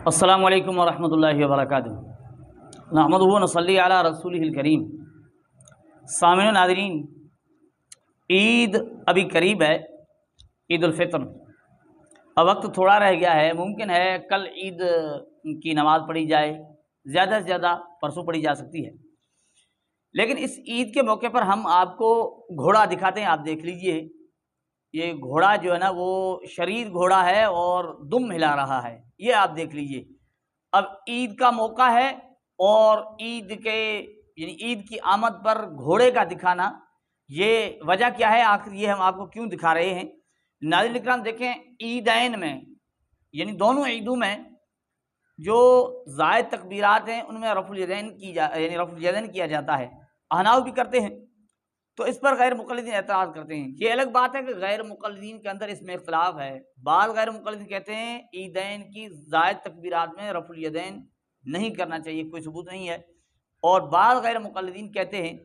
السلام علیکم ورحمۃ اللہ وبرکاتہ۔ نحمدہ و نصلی علی رسولہ الکریم۔ سامعین و ناظرین، عید ابھی قریب ہے، عید الفطر۔ اب وقت تھوڑا رہ گیا ہے، ممکن ہے کل عید کی نماز پڑھی جائے، زیادہ سے زیادہ پرسوں پڑھی جا سکتی ہے۔ لیکن اس عید کے موقع پر ہم آپ کو گھوڑا دکھاتے ہیں، آپ دیکھ لیجئے۔ یہ گھوڑا جو ہے نا وہ شرید گھوڑا ہے اور دم ہلا رہا ہے، یہ آپ دیکھ لیجئے۔ اب عید کا موقع ہے اور عید کی آمد پر گھوڑے کا دکھانا، یہ وجہ کیا ہے؟ آخر یہ ہم آپ کو کیوں دکھا رہے ہیں؟ ناظرین اکرام دیکھیں، عیدین میں یعنی دونوں عیدوں میں جو زائد تکبیرات ہیں ان میں رفع الیدین کیا جاتا ہے۔ احناف بھی کرتے ہیں، تو اس پر غیر مقلدین اعتراض کرتے ہیں۔ یہ الگ بات ہے کہ غیر مقلدین کے اندر اس میں اختلاف ہے۔ بعض غیر مقلدین کہتے ہیں عیدین کی زائد تکبیرات میں رفع الیدین نہیں کرنا چاہیے، کوئی ثبوت نہیں ہے۔ اور بعض غیر مقلدین کہتے ہیں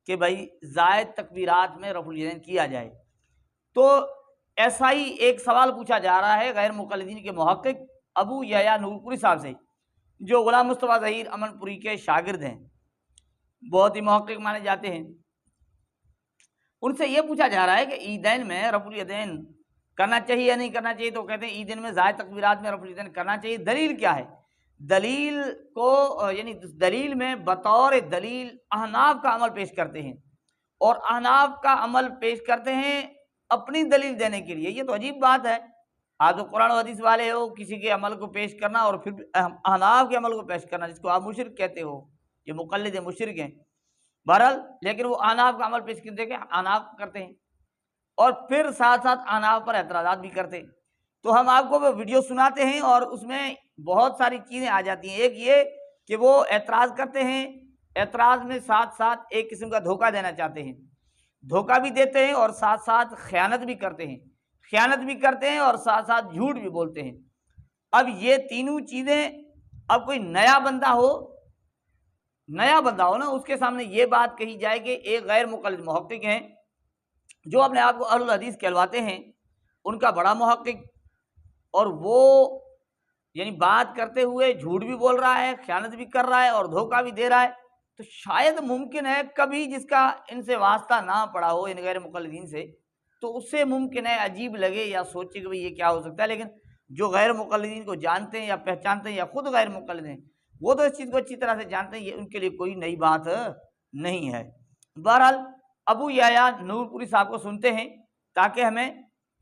کہ بھائی زائد تکبیرات میں رفع الیدین کیا جائے۔ تو ایسا ہی ایک سوال پوچھا جا رہا ہے غیر مقلدین کے محقق ابو یحییٰ نور پوری صاحب سے، جو غلام مصطفیٰ ظہیر امن پوری کے شاگرد ہیں، بہت ہی محقق مانے جاتے ہیں۔ ان سے یہ پوچھا جا رہا ہے کہ عیدین میں رفع الیدین کرنا چاہیے یا نہیں کرنا چاہیے، تو کہتے ہیں عیدین میں زائد تکبیرات میں رفع الیدین کرنا چاہیے۔ دلیل کیا ہے؟ دلیل میں بطور دلیل احناف کا عمل پیش کرتے ہیں، اور احناف کا عمل پیش کرتے ہیں اپنی دلیل دینے کے لیے۔ یہ تو عجیب بات ہے، آپ تو قرآن و حدیث والے ہو، کسی کے عمل کو پیش کرنا اور پھر احناف کے عمل کو پیش کرنا، جس کو آپ مشرک کہتے ہو، یہ مقلد مشرک ہیں۔ بہرحال لیکن وہ احناف کا عمل پیش کرتے کہ احناف کرتے ہیں، اور پھر ساتھ ساتھ احناف پر اعتراضات بھی کرتے ہیں۔ تو ہم آپ کو وہ ویڈیو سناتے ہیں اور اس میں بہت ساری چیزیں آ جاتی ہیں۔ ایک یہ کہ وہ اعتراض کرتے ہیں، اعتراض میں ساتھ ساتھ ایک قسم کا دھوکہ دینا چاہتے ہیں، دھوکہ بھی دیتے ہیں اور ساتھ ساتھ خیانت بھی کرتے ہیں، اور ساتھ ساتھ جھوٹ بھی بولتے ہیں۔ اب یہ تینوں چیزیں، اب کوئی نیا بندہ ہو نا، اس کے سامنے یہ بات کہی جائے کہ ایک غیر مقلد محقق ہیں جو اپنے آپ کو اہل الحدیث کہلواتے ہیں، ان کا بڑا محقق، اور وہ یعنی بات کرتے ہوئے جھوٹ بھی بول رہا ہے، خیانت بھی کر رہا ہے اور دھوکہ بھی دے رہا ہے، تو شاید ممکن ہے کبھی جس کا ان سے واسطہ نہ پڑا ہو، ان غیر مقلدین سے، تو اس سے ممکن ہے عجیب لگے یا سوچے کہ یہ کیا ہو سکتا ہے۔ لیکن جو غیر مقلدین کو جانتے ہیں یا پہچانتے ہیں یا خود غیر مقلد ہیں، وہ تو اس چیز کو اچھی طرح سے جانتے ہیں، یہ ان کے لیے کوئی نئی بات نہیں ہے۔ بہرحال ابو یحییٰ نور پوری صاحب کو سنتے ہیں تاکہ ہمیں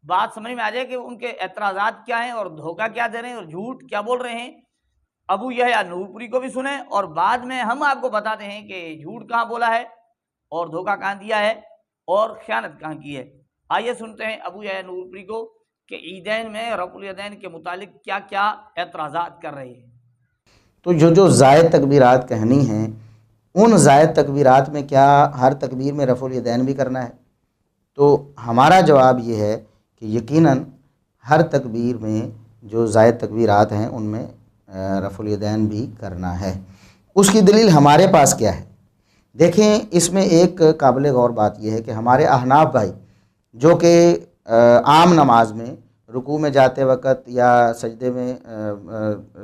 بات سمجھ میں آ جائے کہ ان کے اعتراضات کیا ہیں اور دھوکہ کیا دے رہے ہیں اور جھوٹ کیا بول رہے ہیں۔ ابو یحییٰ نور پوری کو بھی سنیں اور بعد میں ہم آپ کو بتاتے ہیں کہ جھوٹ کہاں بولا ہے اور دھوکہ کہاں دیا ہے اور خیانت کہاں کی ہے۔ آئیے سنتے ہیں ابو یحییٰ نور پوری کو کہ عیدین میں رفع الیدین کے متعلق کیا کیا اعتراضات کر رہے ہیں۔ تو جو زائد تکبیرات کہنی ہیں، ان زائد تکبیرات میں کیا ہر تکبیر میں رفع الیدین بھی کرنا ہے؟ تو ہمارا جواب یہ ہے کہ یقیناً ہر تکبیر میں جو زائد تکبیرات ہیں ان میں رفع الیدین بھی کرنا ہے۔ اس کی دلیل ہمارے پاس کیا ہے؟ دیکھیں، اس میں ایک قابل غور بات یہ ہے کہ ہمارے احناف بھائی جو کہ عام نماز میں رکوع میں جاتے وقت یا سجدے میں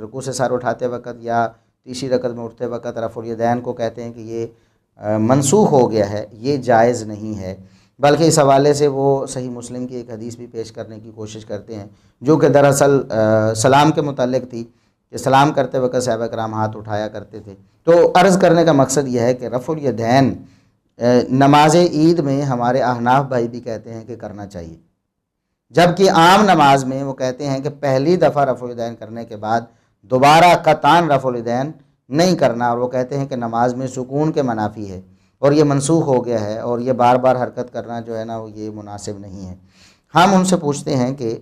رکوع سے سر اٹھاتے وقت یا تیسری رکعت میں اٹھتے وقت رفع الیدین کو کہتے ہیں کہ یہ منسوخ ہو گیا ہے، یہ جائز نہیں ہے، بلکہ اس حوالے سے وہ صحیح مسلم کی ایک حدیث بھی پیش کرنے کی کوشش کرتے ہیں جو کہ دراصل سلام کے متعلق تھی کہ سلام کرتے وقت صحابہ کرام ہاتھ اٹھایا کرتے تھے۔ تو عرض کرنے کا مقصد یہ ہے کہ رفع الیدین نماز عید میں ہمارے احناف بھائی بھی کہتے ہیں کہ کرنا چاہیے، جبکہ عام نماز میں وہ کہتے ہیں کہ پہلی دفعہ رفع الیدین کرنے کے بعد دوبارہ قطعاً رفع الیدین نہیں کرنا، اور وہ کہتے ہیں کہ نماز میں سکون کے منافی ہے اور یہ منسوخ ہو گیا ہے، اور یہ بار بار حرکت کرنا جو ہے نا وہ یہ مناسب نہیں ہے۔ ہم ان سے پوچھتے ہیں کہ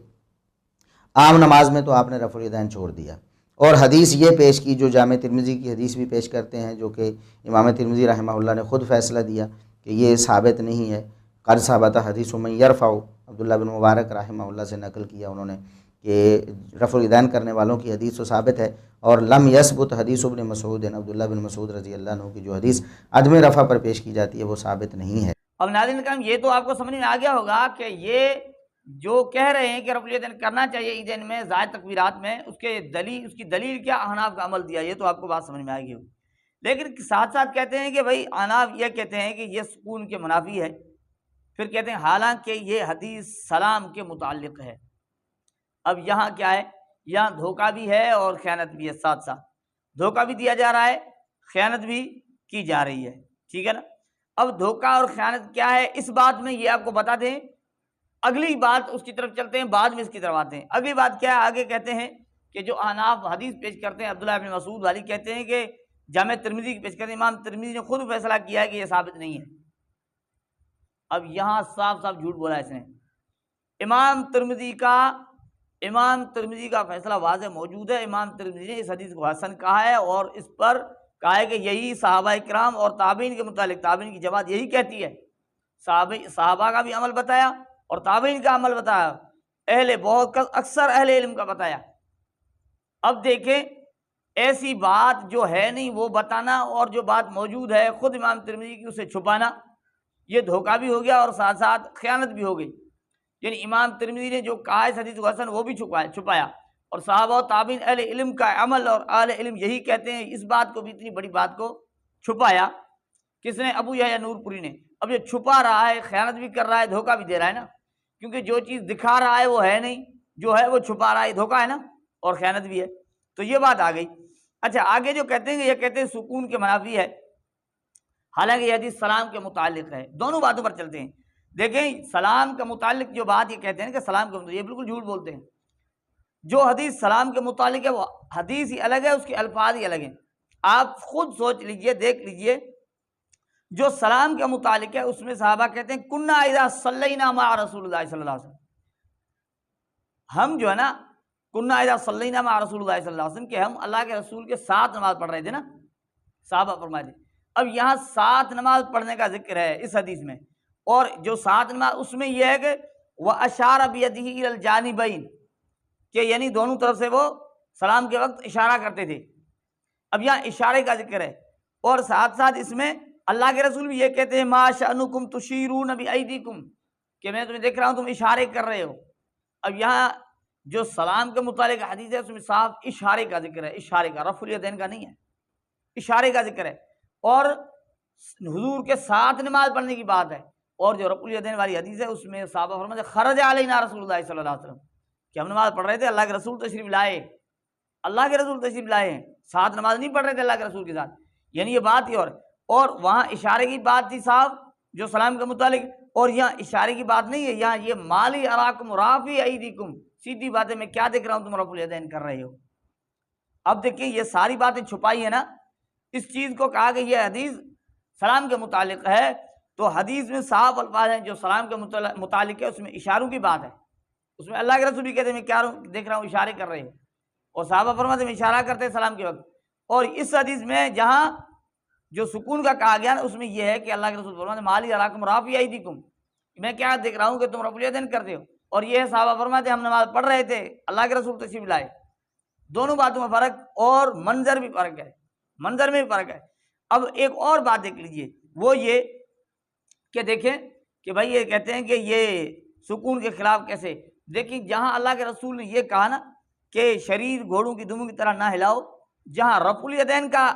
عام نماز میں تو آپ نے رفع الیدین چھوڑ دیا، اور حدیث یہ پیش کی جو جامع ترمذی کی حدیث بھی پیش کرتے ہیں، جو کہ امام ترمذی رحمہ اللہ نے خود فیصلہ دیا کہ یہ ثابت نہیں ہے۔ قد ثبت حدیث من یرفع، عبداللہ بن مبارک رحمہ اللہ سے نقل کیا انہوں نے کہ رفع الیدین کرنے والوں کی حدیث تو ثابت ہے، اور لم یثبت حدیث ابن مسعود، عبداللہ بن مسعود رضی اللہ عنہ کی جو حدیث عدم رفع پر پیش کی جاتی ہے وہ ثابت نہیں ہے۔ اب ناظرین کرام، یہ تو آپ کو سمجھ میں آ گیا ہوگا کہ یہ جو کہہ رہے ہیں کہ رفع الیدین کرنا چاہیے عیدین میں زائد تکبیرات میں، اس کی دلیل کیا؟ احناف کا عمل دیا، یہ تو آپ کو بات سمجھ میں آئے گی۔ لیکن ساتھ ساتھ کہتے ہیں کہ بھائی احناف یہ کہتے ہیں کہ یہ سکون کے منافی ہے، پھر کہتے ہیں حالانکہ یہ حدیث سلام کے متعلق ہے۔ اب یہاں کیا ہے؟ یہاں دھوکہ بھی ہے اور خیانت بھی ہے، ساتھ ساتھ دھوکہ بھی دیا جا رہا ہے، خیانت بھی کی جا رہی ہے، ٹھیک ہے نا۔ اب دھوکہ اور خیانت کیا ہے اس بات میں یہ آپ کو بتا دیں، اگلی بات اس کی طرف چلتے ہیں، بعد میں اس کی طرف آتے ہیں۔ اگلی بات کیا ہے؟ آگے کہتے ہیں کہ جو احناف حدیث پیش کرتے ہیں، عبداللہ بن مسعود والی، کہتے ہیں کہ جامع ترمذی کی پیش کرتے ہیں، امام ترمذی نے خود فیصلہ کیا ہے کہ یہ ثابت نہیں ہے۔ اب یہاں صاف صاف جھوٹ بولا اس نے۔ امام ترمذی کا فیصلہ واضح موجود ہے، امام ترمذی نے اس حدیث کو حسن کہا ہے اور اس پر کہا ہے کہ یہی صحابہ کرام اور تابعین کے متعلق، تابعین کی جماعت یہی کہتی ہے، صحابہ کا بھی عمل بتایا اور تابعین کا عمل بتایا، بہت اکثر اہل علم کا بتایا۔ اب دیکھیں ایسی بات جو ہے نہیں وہ بتانا اور جو بات موجود ہے خود امام ترمذی کی اسے چھپانا، یہ دھوکہ بھی ہو گیا اور ساتھ ساتھ خیانت بھی ہو گئی۔ یعنی امام ترمذی نے جو کہا اس حدیث کو حسن وہ بھی چھپایا، اور صحابہ و تابعین اہل علم کا عمل اور اہل علم یہی کہتے ہیں، اس بات کو بھی، اتنی بڑی بات کو چھپایا۔ کس نے؟ ابو یحییٰ نور پوری نے۔ اب یہ چھپا رہا ہے، خیانت بھی کر رہا ہے، دھوکہ بھی دے رہا ہے نا، کیونکہ جو چیز دکھا رہا ہے وہ ہے نہیں، جو ہے وہ چھپا رہا ہے، دھوکہ ہے نا اور خیانت بھی ہے۔ تو یہ بات آ گئی۔ اچھا آگے جو کہتے ہیں، یہ کہتے ہیں سکون کے منافی ہے، حالانکہ یہ حدیث سلام کے متعلق ہے۔ دونوں باتوں پر چلتے ہیں۔ دیکھیں سلام کے متعلق جو بات یہ کہتے ہیں کہ سلام کے متعلق، یہ بالکل جھوٹ بولتے ہیں۔ جو حدیث سلام کے متعلق ہے وہ حدیث ہی الگ ہے، اس کے الفاظ ہی الگ ہیں۔ آپ خود سوچ لیجئے، دیکھ لیجئے، جو سلام کے متعلق ہے اس میں صحابہ کہتے ہیں کننا اذا صلینا مع رسول اللہ صلی اللہ علیہ وسلم، ہم جو ہے نا کننا اذا صلینا مع رسول اللہ صلی اللہ علیہ وسلم، کہ ہم اللہ کے رسول کے ساتھ نماز پڑھ رہے تھے نا، صحابہ فرماتے ہیں۔ اب یہاں ساتھ نماز پڑھنے کا ذکر ہے اس حدیث میں، اور جو ساتھ نماز اس میں یہ ہے کہ وَأَشَارَ بِيَدِهِ إِلَى الْجَانِبَيْنِ، کہ یعنی دونوں طرف سے وہ سلام کے وقت اشارہ کرتے تھے۔ اب یہاں اشارے کا ذکر ہے، اور ساتھ ساتھ اس میں اللہ کے رسول بھی یہ کہتے ہیں مَا شَأْنُكُمْ تُشِيرُونَ بِأَيْدِيكُمْ، کہ میں تمہیں دیکھ رہا ہوں تم اشارے کر رہے ہو۔ اب یہاں جو سلام کے متعلق حدیث ہے اس میں صاف اشارے کا ذکر ہے، اشارے کا، رفع الیدین کا نہیں ہے، اشارے کا ذکر ہے، اور حضور کے ساتھ نماز پڑھنے کی بات ہے۔ اور جو رفع الیدین والی حدیث ہے اس میں صحابہ فرماتے ہیں خرج علینا رسول اللہ صلی اللہ علیہ وسلم، کہ ہم نماز پڑھ رہے تھے، اللہ کے رسول تشریف لائے، اللہ کے رسول تشریف لائے ہیں، ساتھ نماز نہیں پڑھ رہے تھے اللہ کے رسول کے ساتھ، یعنی یہ بات ہی اور وہاں اشارے کی بات تھی صاحب جو سلام کے متعلق، اور یہاں اشارے کی بات نہیں ہے، یہاں یہ مالی اراکم رافی ایدیکم، سیدھی بات ہے، میں کیا دیکھ رہا ہوں تم رفع الیدین کر رہے ہو۔ اب دیکھیں یہ ساری باتیں چھپائی ہیں نا، اس چیز کو کہا کہ یہ حدیث سلام کے متعلق ہے، تو حدیث میں صاف الفاظ ہیں جو سلام کے متعلق ہے، اس میں اشاروں کی بات ہے، اس میں اللہ کے رسول بھی کہتے ہیں میں کیا دیکھ رہا ہوں، اشارے کر رہے ہو، اور صحابہ فرماتے ہیں میں اشارہ کرتے ہیں سلام کے وقت۔ اور اس حدیث میں جہاں جو سکون کا کہا گیا نا اس میں یہ ہے کہ اللہ کے رسول فرماتے ہیں مالی اراکم رافی ایدیکم، میں کیا دیکھ رہا ہوں کہ تم رفع الیدین کرتے ہو، اور یہ صحابہ فرماتے ہیں ہم نماز پڑھ رہے تھے، اللہ کے رسول تشریف لائے۔ دونوں باتوں میں فرق، اور منظر بھی فرق ہے، منظر میں بھی فرق ہے۔ اب ایک اور بات دیکھ لیجئے، وہ یہ کہ دیکھیں کہ بھائی یہ کہتے ہیں کہ یہ سکون کے خلاف کیسے، دیکھیں جہاں اللہ کے رسول نے یہ کہا نا کہ شریر گھوڑوں کی دموں کی طرح نہ ہلاؤ، جہاں رفع الیدین کا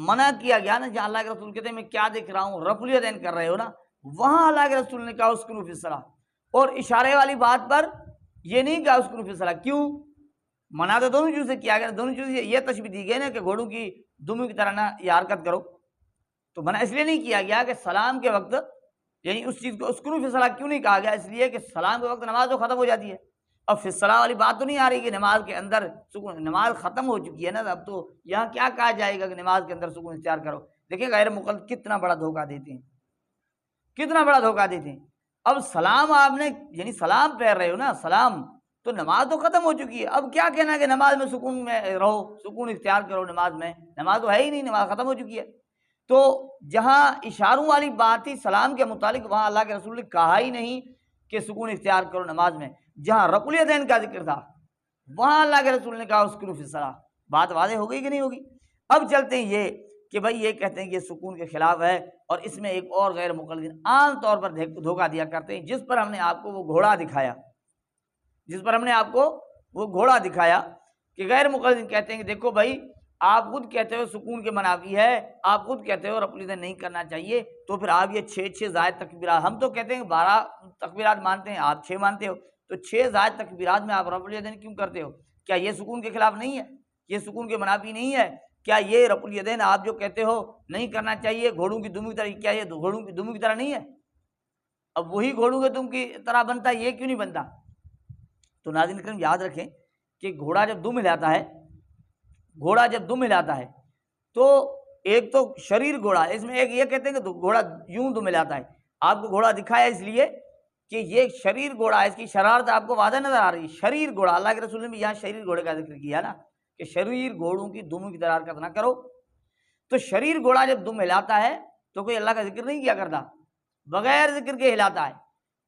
منع کیا گیا نا، جہاں اللہ کے رسول کہتے ہیں میں کیا دیکھ رہا ہوں، رفع الیدین کر رہے ہو نا، وہاں اللہ کے رسول نے کہا اسکنوا فی الصلاۃ، اور اشارے والی بات پر یہ نہیں کہا اسکنوا فی الصلاۃ۔ کیوں؟ منع تو دونوں چیزوں سے کیا گیا، دونوں چیزوں سے یہ تشبیہ دی گئی نا کہ گھوڑوں کی دموں کی طرح نہ یہ حرکت کرو، تو منع اس لیے نہیں کیا گیا کہ سلام کے وقت، یعنی اس چیز کو اسکنوا فی الصلاۃ کیوں نہیں کہا گیا، اس لیے کہ سلام کے وقت نماز تو ختم ہو جاتی ہے، اب فی الصلاۃ والی بات تو نہیں آ رہی کہ نماز کے اندر سکون، نماز ختم ہو چکی ہے نا، اب تو یہاں کیا کہا جائے گا کہ نماز کے اندر سکون اختیار کرو۔ دیکھیں غیر مقلد کتنا بڑا دھوکہ دیتے ہیں، کتنا بڑا دھوکہ دیتے ہیں۔ اب سلام آپ نے، یعنی سلام پھیر رہے ہو نا، سلام تو نماز تو ختم ہو چکی ہے، اب کیا کہنا کہ نماز میں سکون میں رہو، سکون اختیار کرو نماز میں، نماز تو ہے ہی نہیں، نماز ختم ہو چکی ہے۔ تو جہاں اشاروں والی بات تھی سلام کے متعلق، وہاں اللہ کے رسول نے کہا ہی نہیں کہ سکون اختیار کرو نماز میں۔ جہاں رفع الیدین کا ذکر تھا وہاں اللہ کے رسول نے کہا اسکنوا فی الصلاۃ۔ بات واضح ہو گئی کہ نہیں ہوگی؟ اب چلتے ہیں یہ کہ بھائی یہ کہتے ہیں کہ یہ سکون کے خلاف ہے، اور اس میں ایک اور غیر مقلدین عام طور پر دھوکہ دیا کرتے ہیں، جس پر ہم نے آپ کو وہ گھوڑا دکھایا، جس پر ہم نے آپ کو وہ گھوڑا دکھایا کہ غیر مقلدین کہتے ہیں کہ دیکھو بھائی آپ خود کہتے ہو سکون کے منافی ہے، آپ خود کہتے ہو رفع الیدین نہیں کرنا چاہیے، تو پھر آپ یہ 6 زائد تکبیرات، ہم تو کہتے ہیں 12 تکبیرات مانتے ہیں، آپ 6 مانتے ہو، تو 6 زائد تکبیرات میں آپ رفع الیدین کیوں کرتے ہو؟ کیا یہ سکون کے خلاف نہیں ہے؟ یہ سکون کے منافی نہیں ہے؟ کیا یہ رفع الیدین آپ جو کہتے ہو نہیں کرنا چاہیے گھوڑوں کی دموں کی طرح، کیا یہ گھوڑوں کی دموں کی طرح نہیں ہے؟ اب وہی گھوڑوں کے دم کی طرح بنتا ہے، یہ کیوں نہیں بنتا؟ تو ناظرین کرام یاد رکھیں کہ گھوڑا جب دم ہلاتا ہے، گھوڑا جب دم ہلاتا ہے تو ایک تو شریر گھوڑا، اس میں ایک یہ کہتے ہیں کہ گھوڑا یوں دم ہلاتا ہے، آپ کو گھوڑا دکھایا اس لیے کہ یہ شریر گھوڑا ہے، اس کی شرارت آپ کو واضح نظر آ رہی ہے، شریر گھوڑا، اللہ کے رسول نے بھی یہاں شریر گھوڑے کا ذکر کیا نا کہ شریر گھوڑوں کی دم کی طرح حرکت نہ کرو۔ تو شریر گھوڑا جب دم ہلاتا ہے تو کوئی اللہ کا ذکر نہیں کیا کرتا، بغیر ذکر کے ہلاتا ہے۔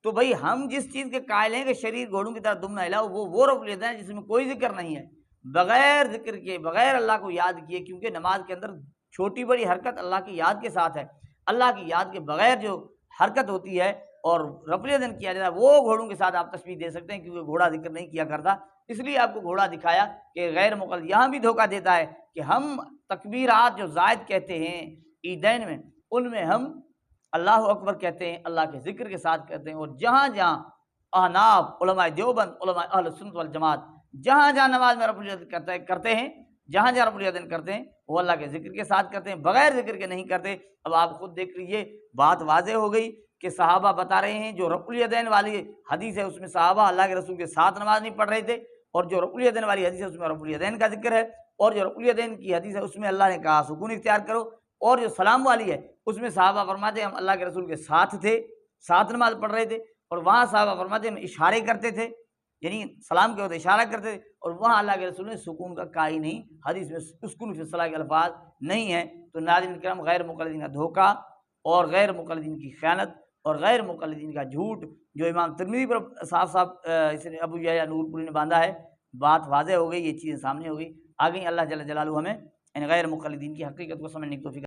تو بھائی ہم جس چیز کے قائل ہیں کہ شریر گھوڑوں کی طرح دم نہ ہلاؤ، وہ رفع الیدین ہے جس میں کوئی ذکر نہیں ہے، بغیر ذکر کے، بغیر اللہ کو یاد کیے، کیونکہ نماز کے اندر چھوٹی بڑی حرکت اللہ کی یاد کے ساتھ ہے، اللہ کی یاد کے بغیر جو حرکت ہوتی ہے اور رفع الیدین کیا جاتا ہے وہ گھوڑوں کے ساتھ آپ تشبیہ دے سکتے ہیں، کیونکہ گھوڑا ذکر نہیں کیا کرتا، اس لیے آپ کو گھوڑا دکھایا کہ غیر مقلد یہاں بھی دھوکہ دیتا ہے کہ ہم تکبیرات جو زائد کہتے ہیں عیدین میں، ان میں ہم اللہ اکبر کہتے ہیں، اللہ کے ذکر کے ساتھ کہتے ہیں، اور جہاں جہاں احناف، علماء دیوبند، علماء اہل سنت والجماعت جہاں جہاں نماز میں رفع الیدین کرتے ہیں، جہاں جہاں رفع الیدین کرتے ہیں وہ اللہ کے ذکر کے ساتھ کرتے ہیں، بغیر ذکر کے نہیں کرتے۔ اب آپ خود دیکھ لیجئے، بات واضح ہو گئی کہ صحابہ بتا رہے ہیں جو رفع الیدین والی حدیث ہے اس میں صحابہ اللہ کے رسول کے ساتھ نماز نہیں پڑھ رہے تھے، اور جو رفع الیدین والی حدیث ہے اس میں رفع الیدین کا ذکر ہے، اور جو رفع الیدین کی حدیث ہے اس میں اللہ نے کہا سکون اختیار کرو، اور جو سلام والی ہے اس میں صحابہ فرماتے ہیں ہم اللہ کے رسول کے ساتھ تھے، ساتھ نماز پڑھ رہے تھے، اور وہاں صحابہ فرماتے ہیں ہم اشارے کرتے تھے، یعنی سلام کے وقت اشارہ کرتے تھے، اور وہاں اللہ کے رسول نے سکون کا کہا ہی نہیں، حدیث میں اسکن فی الصلاۃ کے الفاظ نہیں ہیں۔ تو ناظرین کرام غیر مقلدین کا دھوکہ اور غیر مقلدین کی خیانت اور غیر مقلدین کا جھوٹ جو امام ترمذی پر صاف اس نے ابو یحییٰ نور پوری نے باندھا ہے، بات واضح ہو گئی، یہ چیزیں سامنے ہو گئی، آگے اللہ جل جلالہ ہمیں ان غیر مقلدین کی حقیقت کو سمجھنے کی توفیق